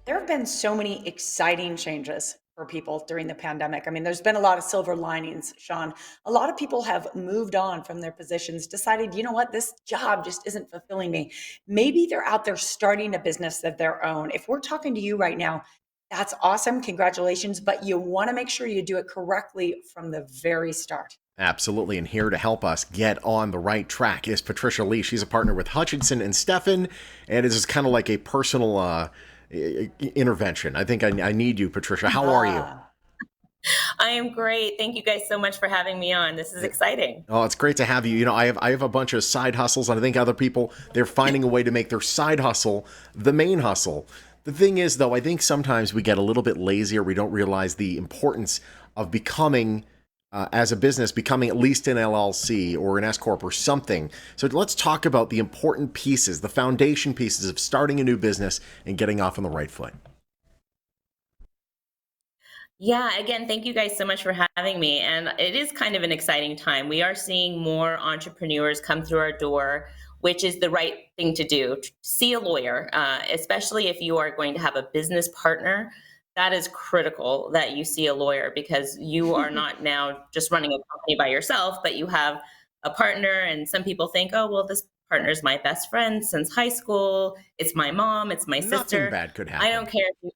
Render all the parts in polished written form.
There have been so many exciting changes for people during the pandemic. I mean, there's been a lot of silver linings, Sean. A lot of people have moved on from their positions, decided, you know what, this job just isn't fulfilling me. Maybe they're out there starting a business of their own. If we're talking to you right now, that's awesome. Congratulations. But you want to make sure you do it correctly from the very start. Absolutely. And here to help us get on the right track is Patricia Lee. She's a partner with Hutchison and Steffen, and it is kind of like a personal intervention. I think I need you, Patricia. How are you? Ah, I am great. Thank you guys so much for having me on. This is exciting. Oh, it's great to have you. You know, I have a bunch of side hustles, and I think other people, they're finding a way to make their side hustle the main hustle. The thing is, though, I think sometimes we get a little bit lazy, or we don't realize the importance of becoming, as a business, becoming at least an LLC or an S Corp or something. So let's talk about the important pieces, the foundation pieces of starting a new business and getting off on the right foot. Yeah, again, thank you guys so much for having me. And it is kind of an exciting time. We are seeing more entrepreneurs come through our door, which is the right thing to do. See a lawyer, especially if you are going to have a business partner. That is critical that you see a lawyer, because you are not now just running a company by yourself, but you have a partner. And some people think, oh, well, this partner is my best friend since high school. It's my mom. It's my Nothing sister. bad could I happen. don't care if you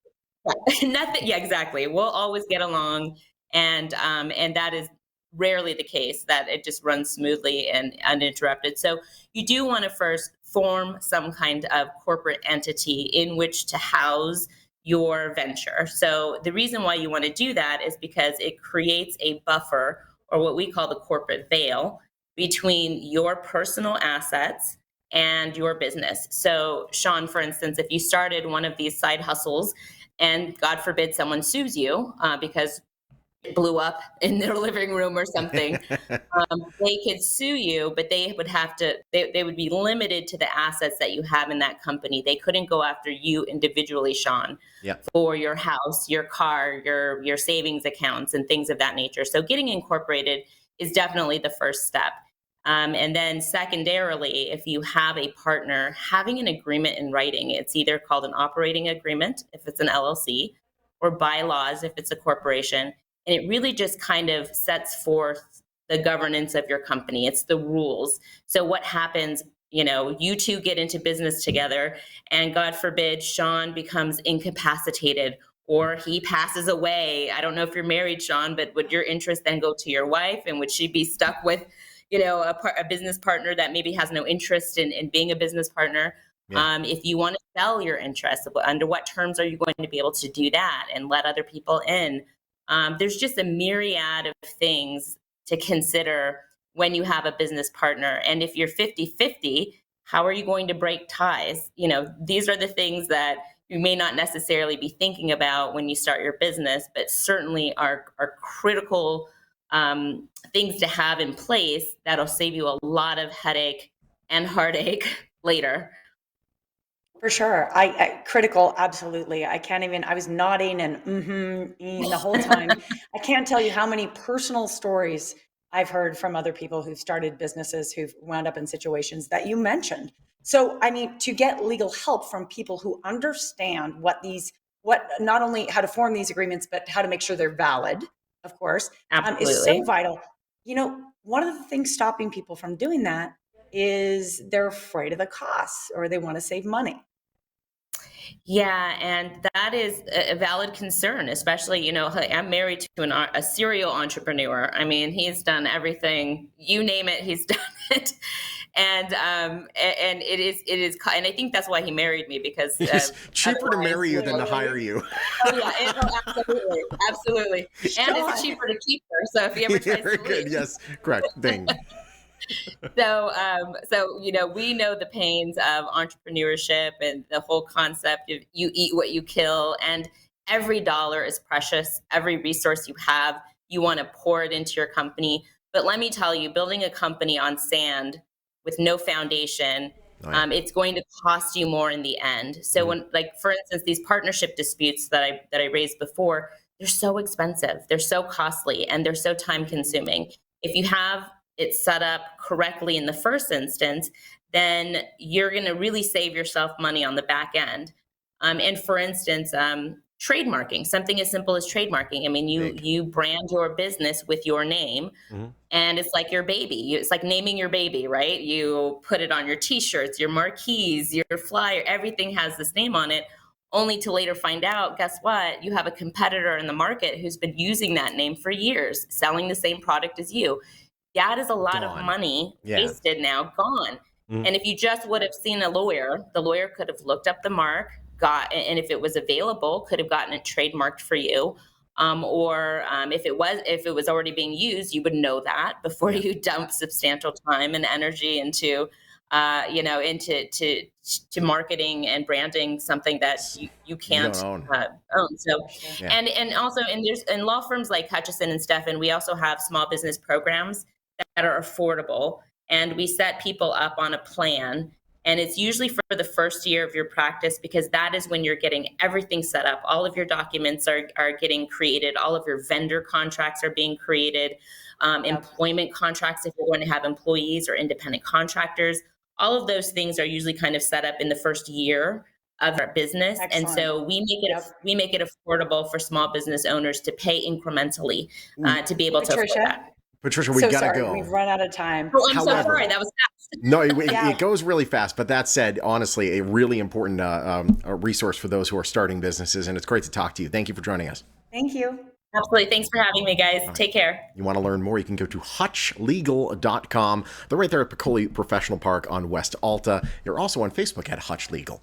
Yeah, nothing. Yeah, exactly. We'll always get along, and that is rarely the case. That it just runs smoothly and uninterrupted. So you do want to first form some kind of corporate entity in which to house your venture. So the reason why you want to do that is because it creates a buffer, or what we call the corporate veil, between your personal assets and your business. So, Sean, for instance, if you started one of these side hustles and God forbid someone sues you because it blew up in their living room or something, they could sue you, but they would have to, they would be limited to the assets that you have in that company. They couldn't go after you individually, Sean, Yeah. for your house, your car, your savings accounts, and things of that nature. So getting incorporated is definitely the first step. And then secondarily, if you have a partner, having an agreement in writing, it's either called an operating agreement if it's an LLC, or bylaws if it's a corporation. And it really just kind of sets forth the governance of your company. It's the rules. So what happens, you two get into business together, and God forbid Sean becomes incapacitated or he passes away. I don't know if you're married, Sean, but would your interest then go to your wife, and would she be stuck with a business partner that maybe has no interest in being a business partner? Yeah. If you want to sell your interest, under what terms are you going to be able to do that and let other people in? There's just a myriad of things to consider when you have a business partner. And if you're 50-50, how are you going to break ties? These are the things that you may not necessarily be thinking about when you start your business, but certainly are critical things to have in place that'll save you a lot of headache and heartache later. for sure. I critical, absolutely. I can't even, I was nodding and the whole time. I can't tell you how many personal stories I've heard from other people who've started businesses who've wound up in situations that you mentioned. So, I mean, to get legal help from people who understand what not only how to form these agreements, but how to make sure they're valid, of course, is so Absolutely. vital. One of the things stopping people from doing that is they're afraid of the costs or they want to save money. Yeah, and that is a valid concern, especially, I'm married to a serial entrepreneur. I mean, he's done everything, you name it, he's done it. And and I think that's why he married me, because It's cheaper to otherwise, marry you than to hire you. oh yeah, absolutely, absolutely, and it's Sean. cheaper to keep her. So if he ever tries Very to good. leave, Yes. Correct. Ding. so we know the pains of entrepreneurship and the whole concept of you eat what you kill, and every dollar is precious. Every resource you have, you want to pour it into your company. But let me tell you, building a company on sand with no foundation, Oh, yeah. it's going to cost you more in the end. So when, like, for instance, these partnership disputes that I raised before, they're so expensive, they're so costly, and they're so time consuming. If you have it set up correctly in the first instance, then you're going to really save yourself money on the back end. And for instance, trademarking, something as simple as trademarking. I mean, you brand your business with your name, and it's like your baby. It's like naming your baby, right? You put it on your T-shirts, your marquees, your flyer. Everything has this name on it. Only to later find out, guess what? You have a competitor in the market who's been using that name for years, selling the same product as you. That is a lot of money wasted now, gone. And if you just would have seen a lawyer, the lawyer could have looked up the mark, and if it was available, could have gotten it trademarked for you. Or if it was already being used, you would know that before you dump substantial time and energy into into marketing and branding something that you can't own. So, and also, and there's in law firms like Hutchison and Steffen, we also have small business programs that are affordable, and we set people up on a plan. And it's usually for the first year of your practice, because that is when you're getting everything set up. All of your documents are getting created. All of your vendor contracts are being created. Employment contracts, if you're going to have employees or independent contractors. All of those things are usually kind of set up in the first year of our business. Excellent. And so we make it affordable for small business owners to pay incrementally to be able to afford that. Patricia, we gotta go. We've run out of time. Oh, I'm so sorry. That was fast. No, it goes really fast. But that said, honestly, a really important resource for those who are starting businesses. And it's great to talk to you. Thank you for joining us. Thank you. Absolutely. Thanks for having me, guys. Take care. You want to learn more, you can go to hutchlegal.com. They're right there at Piccoli Professional Park on West Alta. You're also on Facebook at Hutch Legal.